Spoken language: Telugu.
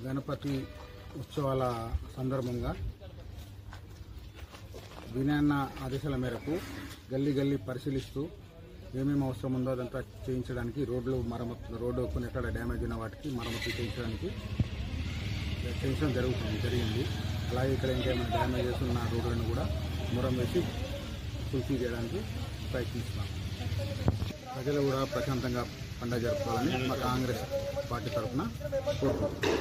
గణపతి ఉత్సవాల సందర్భంగా వినయన్న ఆదేశాల మేరకు గల్లీ గల్లీ పరిశీలిస్తూ ఏమేమి అవసరం ఉందో అదంతా చేయించడానికి రోడ్డు కొన్ని ఎక్కడ డ్యామేజ్ ఉన్న వాటికి మరమ్మతు చేయించడం జరిగింది. అలాగే ఇక్కడ ఇంకేమైనా డ్యామేజెస్ ఉన్న రోడ్లను కూడా మురం వేసి పూర్తి చేయడానికి ప్రయత్నిస్తున్నాం. ప్రజలు కూడా ప్రశాంతంగా పండుగ జరుపుకోవాలని మా కాంగ్రెస్ పార్టీ తరఫున కోరుకుంటున్నాం.